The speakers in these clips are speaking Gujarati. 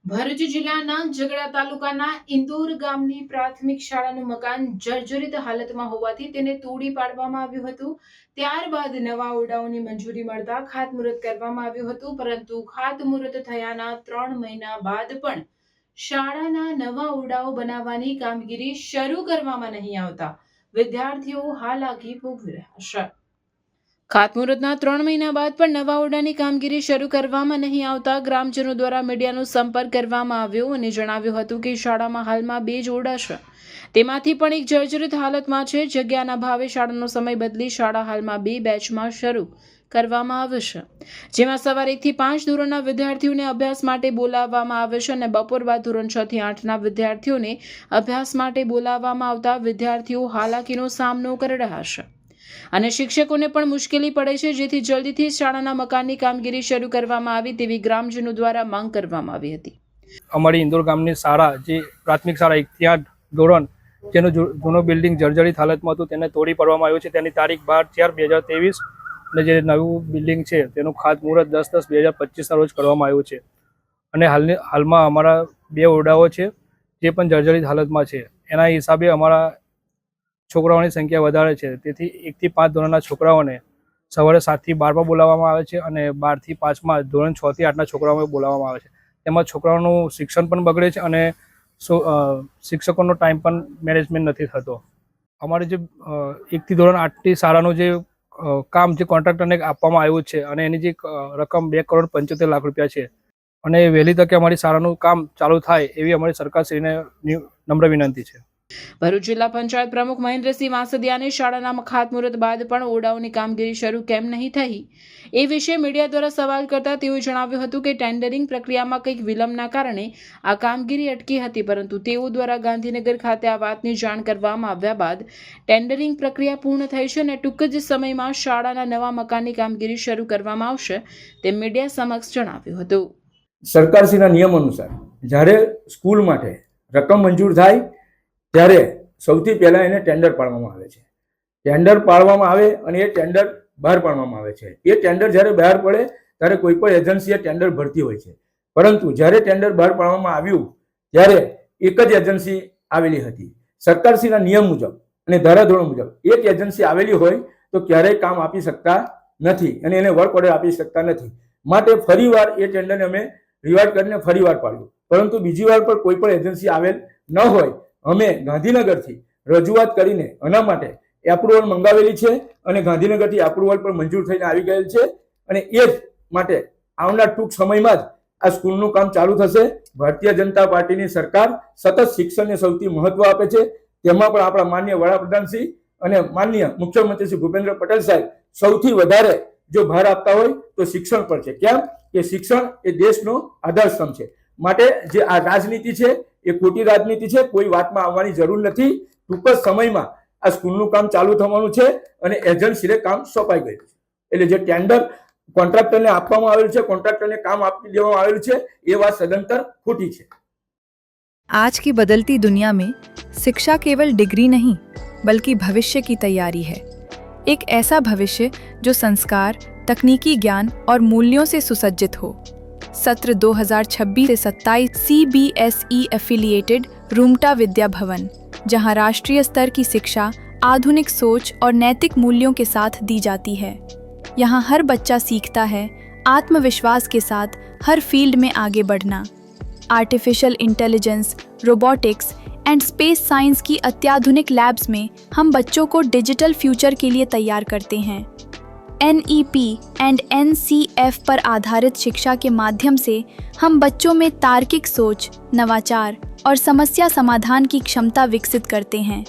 ભરૂચ જિલ્લાના ઝઘડા તાલુકાના ઇન્દોર ગામની પ્રાથમિક શાળાનું મકાન જર્જરિત હાલતમાં હોવાથી તેને તોડી પાડવામાં આવ્યું હતું. ત્યારબાદ નવા ઓરડાઓની મંજૂરી મળતા ખાતમુહૂર્ત કરવામાં આવ્યું હતું, પરંતુ ખાતમુહૂર્ત થયાના 3 મહિના બાદ પણ શાળાના નવા ઓરડાઓ બનાવવાની કામગીરી શરૂ કરવામાં નહીં આવતા વિદ્યાર્થીઓ હાલાકી ભોગવી રહ્યા છે. ખાતમુહૂર્તના 3 મહિના બાદ પણ નવા ઓરડાની કામગીરી શરૂ કરવામાં નહીં આવતા ગ્રામજનો દ્વારા મીડિયાનો સંપર્ક કરવામાં આવ્યો અને જણાવ્યું હતું કે શાળામાં હાલમાં 2 જ ઓરડા છે, તેમાંથી પણ એક જર્જરિત હાલતમાં છે. જગ્યાના ભાવે શાળાનો સમય બદલી શાળા હાલમાં 2 બેચમાં શરૂ કરવામાં આવે છે, જેમાં સવારે 1 થી 5 ધોરણના વિદ્યાર્થીઓને અભ્યાસ માટે બોલાવવામાં આવે છે અને બપોર બાદ ધોરણ 6 થી 8ના વિદ્યાર્થીઓને અભ્યાસ માટે બોલાવવામાં આવતા વિદ્યાર્થીઓ હાલાકીનો સામનો કરી રહ્યા છે અને શિક્ષકોને પણ મુશ્કેલી પડે છે, જેથી જલ્દીથી શાળાના મકાનની કામગીરી શરૂ કરવામાં આવે તેવી ગ્રામજનો દ્વારા માંગ કરવામાં આવી હતી. અમારી ઇન્દોર ગામની શાળા, જે પ્રાથમિક શાળા 1 થી 8 ધોરણ, જેનો જૂનો બિલ્ડિંગ જર્જરિત હાલતમાં હતું તેને તોડી પાડવામાં આવ્યું છે. તેની તારીખ 12/4/2023 અને જે નવું બિલ્ડિંગ છે તેનું ખાતમુહૂર્ત 10/10/2025ના રોજ કરવામાં આવ્યું છે. અને હાલમાં અમારા 2 ઓરડાઓ છે જે પણ જર્જરિત હાલતમાં છે. એના હિસાબે અમારા છોકરાઓની સંખ્યા વધારે છે, તેથી 1 થી 5 ધોરણના છોકરાઓને સવારે 7 થી 12માં બોલાવવામાં આવે છે અને 12 થી 5માં ધોરણ 6 થી 8ના છોકરાઓને બોલાવવામાં આવે છે. તેમાં છોકરાઓનું શિક્ષણ પણ બગડે છે અને શિક્ષકોનો ટાઈમ પણ મેનેજમેન્ટ નથી થતો. અમારે જે 1 થી ધોરણ 8ની શાળાનું જે કામ જે કોન્ટ્રાક્ટરને આપવામાં આવ્યું છે અને એની જે રકમ 2,75,00,000 રૂપિયા છે અને વહેલી તકે અમારી શાળાનું કામ ચાલુ થાય એવી અમારી સરકારશ્રીને નમ્ર વિનંતી છે. ભરૂચ જિલ્લા પંચાયત પ્રમુખ મહેન્દ્રસિંહ વાસદિયાને શાળાના ખાતમુહૂર્ત બાદ પણ ઓરડાઓની કામગીરી શરૂ કેમ નહીં થઈ એ વિશે મીડિયા દ્વારા સવાલ કરતા તેઓએ જણાવ્યું હતું કે ટેન્ડરિંગ પ્રક્રિયામાં કંઈક વિલંબના કારણે આ કામગીરી અટકી હતી, પરંતુ તેઓ દ્વારા ગાંધીનગર ખાતે આ વાતની જાણ કરવામાં આવ્યા બાદ ટેન્ડરિંગ પ્રક્રિયા પૂર્ણ થઈ છે અને ટૂંક જ સમયમાં શાળાના નવા મકાનની કામગીરી શરૂ કરવામાં આવશે તેમ મીડિયા સમક્ષ જણાવ્યું હતું. સરકારશ્રીના નિયમ અનુસાર જ્યારે સ્કૂલ માટે રકમ મંજૂર થાય ત્યારે સૌથી પહેલાં એને ટેન્ડર પાડવામાં આવે છે. ટેન્ડર પાડવામાં આવે અને એ ટેન્ડર બહાર પાડવામાં આવે છે. એ ટેન્ડર જ્યારે બહાર પડે ત્યારે કોઈ પણ એજન્સી ટેન્ડર ભરતી હોય છે, પરંતુ જ્યારે ટેન્ડર બહાર પાડવામાં આવ્યું ત્યારે એક જ એજન્સી આવેલી હતી. સરકારશ્રીના નિયમ મુજબ અને ધારાધોરણ મુજબ એક એજન્સી આવેલી હોય તો ક્યારેય કામ આપી શકતા નથી અને એને વર્ક ઓર્ડર આપી શકતા નથી. માટે ફરીવાર એ ટેન્ડરને અમે રિવાઇડ કરીને ફરીવાર પાડ્યું, પરંતુ બીજી વાર પણ કોઈ પણ એજન્સી આવેલ ન હોય અમે ગાંધીનગરથી રજૂઆત કરીને આના માટે એપ્રુવલ મંગાવેલી છે અને ગાંધીનગરથી એપ્રુવલ પણ મંજૂર થઈને આવી ગયેલ છે અને એ જ માટે આવનાર ટૂંક સમયમાં જ આ સ્કૂલનું કામ ચાલુ થશે. ભારતીય જનતા પાર્ટીની સરકાર સતત શિક્ષણને સૌથી મહત્વ આપે છે. તેમાં પણ આપણા માનનીય વડાપ્રધાનશ્રી અને માનનીય મુખ્યમંત્રી શ્રી ભૂપેન્દ્ર પટેલ સાહેબ સૌથી વધારે જો ભાર આપતા હોય તો શિક્ષણ પર છે. કેમ કે શિક્ષણ એ દેશનો આધારસ્તંભ છે. માટે જે આ રાજનીતિ છે એ ખોટી રાજનીતિ છે, કોઈ વાતમાં આવવાની જરૂર નથી. ટૂંક જ સમયમાં આ સ્કૂલનું કામ ચાલુ થવાનું છે અને એજન્સીને કામ સોંપાઈ ગયું છે. એટલે જે ટેન્ડર કોન્ટ્રાક્ટરને આપવામાં આવેલું છે, કોન્ટ્રાક્ટરને કામ આપી દેવામાં આવેલું છે, એ વાત સદંતર ખોટી છે. आज की बदलती दुनिया में शिक्षा केवल डिग्री नहीं बल्कि भविष्य की तैयारी है. एक ऐसा भविष्य जो संस्कार, तकनीकी ज्ञान और मूल्यों से सुसज्जित हो. सत्र 2026 से 27 CBSE एफिलिएटेड रूमटा विद्या भवन, जहां राष्ट्रीय स्तर की शिक्षा आधुनिक सोच और नैतिक मूल्यों के साथ दी जाती है. यहाँ हर बच्चा सीखता है आत्मविश्वास के साथ हर फील्ड में आगे बढ़ना. Artificial intelligence, robotics and space science की अत्याधुनिक लैब्स में हम बच्चों को डिजिटल फ्यूचर के लिए तैयार करते हैं. NEP एंड NCF पर आधारित शिक्षा के माध्यम से हम बच्चों में तार्किक सोच, नवाचार और समस्या समाधान की क्षमता विकसित करते हैं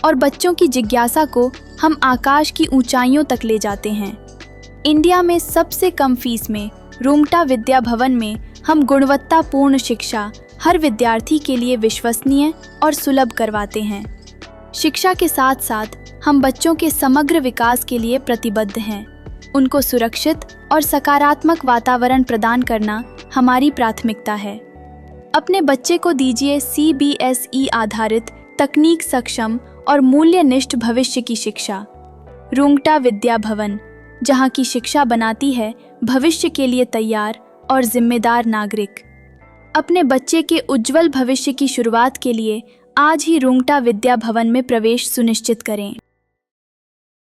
और बच्चों की जिज्ञासा को हम आकाश की ऊंचाइयों तक ले जाते हैं. इंडिया में सबसे कम फीस में रूमटा विद्या भवन में हम गुणवत्तापूर्ण शिक्षा हर विद्यार्थी के लिए विश्वसनीय और सुलभ करवाते हैं. शिक्षा के साथ साथ हम बच्चों के समग्र विकास के लिए प्रतिबद्ध हैं. उनको सुरक्षित और सकारात्मक वातावरण प्रदान करना हमारी प्राथमिकता है. अपने बच्चे को दीजिए CBSE आधारित तकनीक सक्षम और मूल्यनिष्ठ भविष्य की शिक्षा. रूंगटा विद्या भवन, जहाँ की शिक्षा बनाती है भविष्य के लिए तैयार और जिम्मेदार नागरिक. अपने बच्चे के उज्जवल भविष्य की शुरुआत के लिए आज ही रुंगटा विद्या भवन में प्रवेश सुनिश्चित करें।